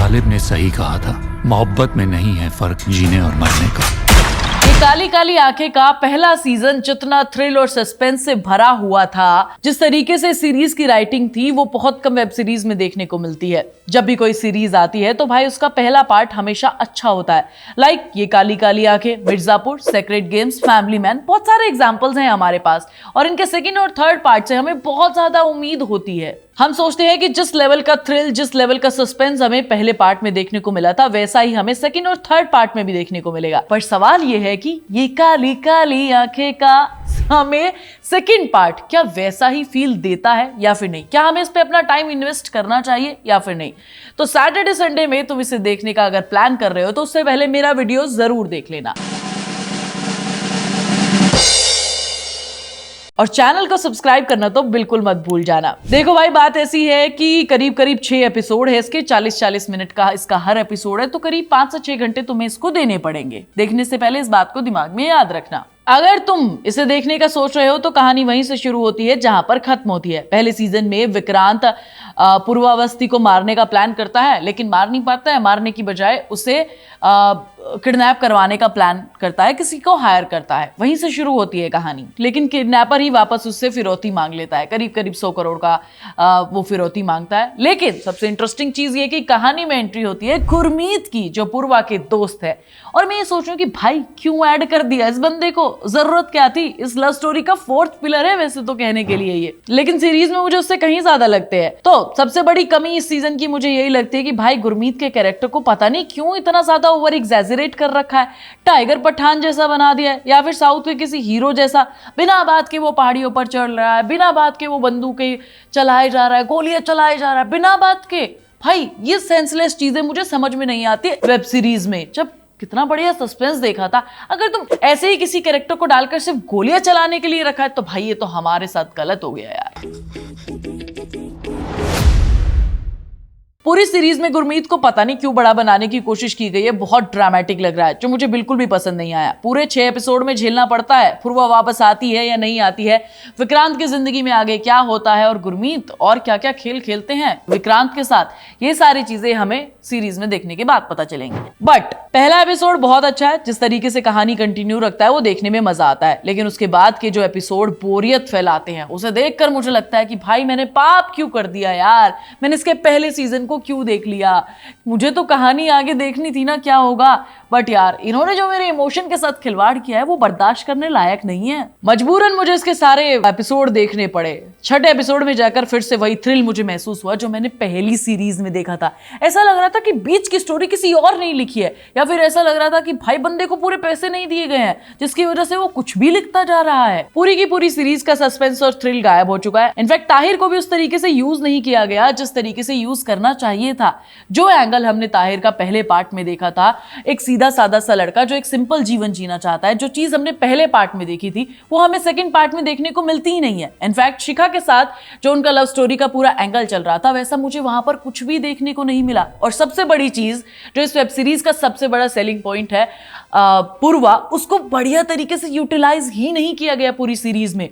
गालिब ने सही कहा था, मोहब्बत में नहीं है फर्क जीने और मरने का। ये काली काली आंखें का पहला सीजन जितना थ्रिल और सस्पेंस से भरा हुआ था, जिस तरीके से सीरीज की राइटिंग थी, वो बहुत कम वेब सीरीज में देखने को मिलती है। जब भी कोई सीरीज आती है तो भाई उसका पहला पार्ट हमेशा अच्छा होता है। लाइक ये Kaali Kaali Aankhein, Mirzapur, sacred games, family man, बहुत सारे एग्जांपल्स हैं हमारे पास। और इनके सेकंड और थर्ड पार्ट से हमें बहुत ज्यादा उम्मीद होती है। हम सोचते हैं कि जिस लेवल का थ्रिल, जिस लेवल का सस्पेंस हमें पहले पार्ट में देखने को मिला था, वैसा ही हमें सेकंड और थर्ड पार्ट में भी देखने को मिलेगा। पर सवाल यह है कि ये काली काली आंखें का हमें सेकंड पार्ट क्या वैसा ही फील देता है या फिर नहीं? क्या हमें इस पे अपना टाइम इन्वेस्ट करना चाहिए या फिर नहीं? तो सैटरडे संडे में तुम इसे देखने का अगर प्लान कर रहे हो तो उससे पहले मेरा वीडियो जरूर देख लेना और चैनल को सब्सक्राइब करना तो बिल्कुल मत भूल जाना। देखो भाई, बात ऐसी है कि करीब करीब 6 एपिसोड है इसके, 40-40 मिनट का इसका हर एपिसोड है, तो करीब 5 से 6 घंटे तुम्हें इसको देने पड़ेंगे। देखने से पहले इस बात को दिमाग में याद रखना। अगर तुम इसे देखने का सोच रहे हो तो कहानी वहीं से शुरू होती है जहां पर खत्म होती है। पहले सीजन में विक्रांत पूर्वावस्थी को मारने का प्लान करता है, लेकिन मार नहीं पाता है। मारने की बजाय उसे किडनैप करवाने का प्लान करता है, किसी को हायर करता है। वहीं से शुरू होती है कहानी। लेकिन किडनैपर ही वापस उससे फिरौती मांग लेता है, करीब करीब 100 करोड़ का वो फिरौती मांगता है। लेकिन सबसे इंटरेस्टिंग चीज ये कि कहानी में एंट्री होती है गुरमीत की, जो पूर्वा के दोस्त है। और मैं ये सोच रही हूँ कि भाई क्यों ऐड कर दिया इस बंदे को, जरूरत क्या थी? इस लव स्टोरी का 4th पिलर है वैसे तो कहने के लिए ये, लेकिन सीरीज में मुझे उससे कहीं ज्यादा लगते हैं। तो सबसे बड़ी कमी इस सीजन की मुझे यही लगती है कि भाई गुरमीत के कैरेक्टर को पता नहीं क्यों इतना ज्यादा ओवर एग्जैजरेट कर रखा है। टाइगर पठान जैसा बना दिया है, या फिर साउथ के किसी हीरो जैसा। बिना बात के वो पहाड़ियों पर चढ़ रहा है, बिना बात के वो बंदूकें चलाए जा रहा है, गोलियां चलाए जा रहा है, बिना बात के। भाई ये सेंसलेस चीजें मुझे समझ में नहीं आती वेब सीरीज में। जब कितना बढ़िया सस्पेंस देखा था, अगर तुम ऐसे ही किसी कैरेक्टर को डालकर सिर्फ गोलियां चलाने के लिए रखा है तो भाई ये तो हमारे साथ गलत हो गया यार। पूरी सीरीज में गुरमीत को पता नहीं क्यों बड़ा बनाने की कोशिश की गई है, बहुत ड्रामेटिक लग रहा है, जो मुझे बिल्कुल भी पसंद नहीं आया। पूरे 6 एपिसोड में झेलना पड़ता है, फिर वो वापस आती है या नहीं आती है, विक्रांत की जिंदगी में आगे क्या होता है, और गुरमीत और क्या क्या खेल खेलते हैं विक्रांत के साथ, ये सारी चीजें हमें सीरीज में देखने के बाद पता चलेंगी। बट पहला एपिसोड बहुत अच्छा है, जिस तरीके से कहानी कंटिन्यू रखता है वो देखने में मजा आता है। लेकिन उसके बाद के जो एपिसोड बोरियत फैलाते हैं, उसे देखकर मुझे लगता है कि भाई मैंने पाप क्यों कर दिया यार, मैंने इसके पहले सीजन को क्यों देख लिया? मुझे तो कहानी आगे देखनी थी ना, क्या होगा। बट यार इन्होंने जो मेरे इमोशन के साथ खिलवाड़ किया है वो बर्दाश्त करने लायक नहीं है। मजबूरन मुझे इसके सारे एपिसोड देखने पड़े। 6ठे एपिसोड में जाकर फिर से वही थ्रिल मुझे महसूस हुआ जो मैंने पहली सीरीज में देखा था। ऐसा लग रहा था कि बीच की स्टोरी किसी और ने लिखी है, या फिर ऐसा लग रहा था कि भाई बंदे को पूरे पैसे नहीं दिए गए हैं, जिसकी वजह से वो कुछ भी लिखता जा रहा है। पूरी की पूरी सीरीज का सस्पेंस और थ्रिल गायब हो चुका है। इनफैक्ट ताहिर को भी उस तरीके से यूज नहीं किया गया जिस तरीके से यूज करना चाहिए था। जो एंगल हमने ताहिर का पहले पार्ट में देखा था, एक सीधा साधा सा लड़का जो एक सिंपल जीवन जीना चाहता है, जो चीज हमने पहले पार्ट में देखी थी वो हमें सेकंड पार्ट में देखने को मिलती ही नहीं है। इनफैक्ट शिखा के साथ जो उनका लव स्टोरी का पूरा एंगल चल रहा था, वैसा मुझे वहां पर कुछ भी देखने को नहीं मिला। और सबसे बड़ी चीज जो इस वेब सीरीज का सबसे बड़ा सेलिंग पॉइंट है, पूर्वा, उसको बढ़िया तरीके से यूटिलाइज ही नहीं किया गया पूरी सीरीज में।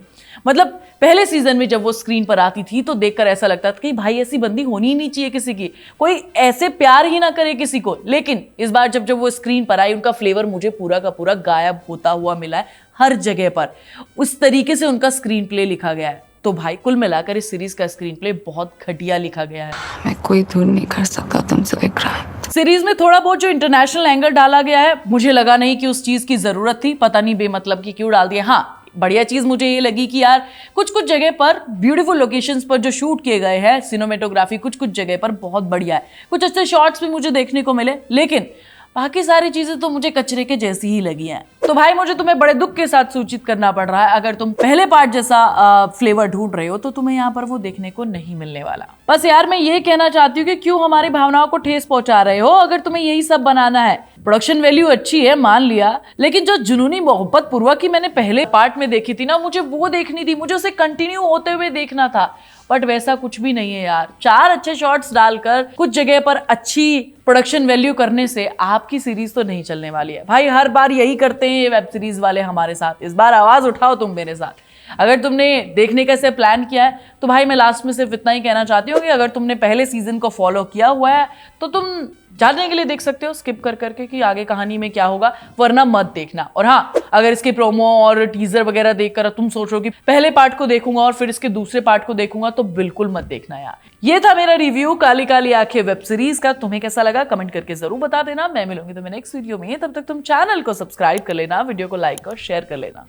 मतलब पहले सीजन में जब वो स्क्रीन पर आती थी तो देखकर ऐसा लगता था कि भाई ऐसी बंदी होनी ही नहीं चाहिए किसी की, कोई ऐसे प्यार ही ना करे किसी को। लेकिन इस बार जब वो स्क्रीन पर आई, उनका फ्लेवर मुझे पूरा का पूरा गायब होता हुआ मिला है हर जगह पर। उस तरीके से उनका स्क्रीन प्ले लिखा गया है। तो भाई कुल मिलाकर इस सीरीज का स्क्रीन प्ले बहुत घटिया लिखा गया है। मैं कोई दूर नहीं कर सकता तुमसे विक्रांत। सीरीज में थोड़ा बहुत जो इंटरनेशनल एंगल डाला गया है, मुझे लगा नहीं कि उस चीज की जरूरत थी। पता नहीं बेमतलब की क्यों डाल दिया। हाँ, बढ़िया चीज मुझे ये लगी कि यार कुछ कुछ जगह पर ब्यूटीफुल लोकेशंस पर जो शूट किए गए हैं, सिनेमेटोग्राफी कुछ कुछ जगह पर बहुत बढ़िया है। कुछ अच्छे शॉट्स भी मुझे देखने को मिले, लेकिन बाकी सारी चीजें तो मुझे कचरे के जैसी ही लगी हैं। तो भाई मुझे तुम्हें बड़े दुख के साथ सूचित करना पड़ रहा है, अगर तुम पहले पार्ट जैसा फ्लेवर ढूंढ रहे हो तो तुम्हें यहाँ पर वो देखने को नहीं मिलने वाला। बस यार मैं ये कहना चाहती हूँ कि क्यों हमारी भावनाओं को ठेस पहुंचा रहे हो, अगर तुम्हें यही सब बनाना है। प्रोडक्शन वैल्यू अच्छी है, मान लिया, लेकिन जो जुनूनी मोहब्बत पूर्वा की मैंने पहले पार्ट में देखी थी ना, मुझे वो देखनी थी, मुझे उसे कंटिन्यू होते हुए देखना था। बट वैसा कुछ भी नहीं है यार। 4 अच्छे शॉट्स डालकर कुछ जगह पर अच्छी प्रोडक्शन वैल्यू करने से आपकी सीरीज तो नहीं चलने वाली है भाई। हर बार यही करते हैं ये वेब सीरीज वाले हमारे साथ। इस बार आवाज उठाओ तुम मेरे साथ। अगर तुमने देखने का ऐसे प्लान किया है तो भाई मैं लास्ट में सिर्फ इतना ही कहना चाहती हूँ कि अगर तुमने पहले सीजन को फॉलो किया हुआ है तो तुम जानने के लिए देख सकते हो स्किप कर करके कि आगे कहानी में क्या होगा, वरना मत देखना। और हाँ, अगर इसके प्रोमो और टीजर वगैरह देखकर तुम सोचो कि पहले पार्ट को देखूंगा और फिर इसके दूसरे पार्ट को देखूंगा तो बिल्कुल मत देखना यार। ये था मेरा रिव्यू काली काली आंखें वेब सीरीज का। तुम्हें कैसा लगा कमेंट करके जरूर बता देना। मैं मिलूंगी तुम्हें नेक्स्ट वीडियो में, तब तक तुम चैनल को सब्सक्राइब कर लेना, वीडियो को लाइक और शेयर कर लेना।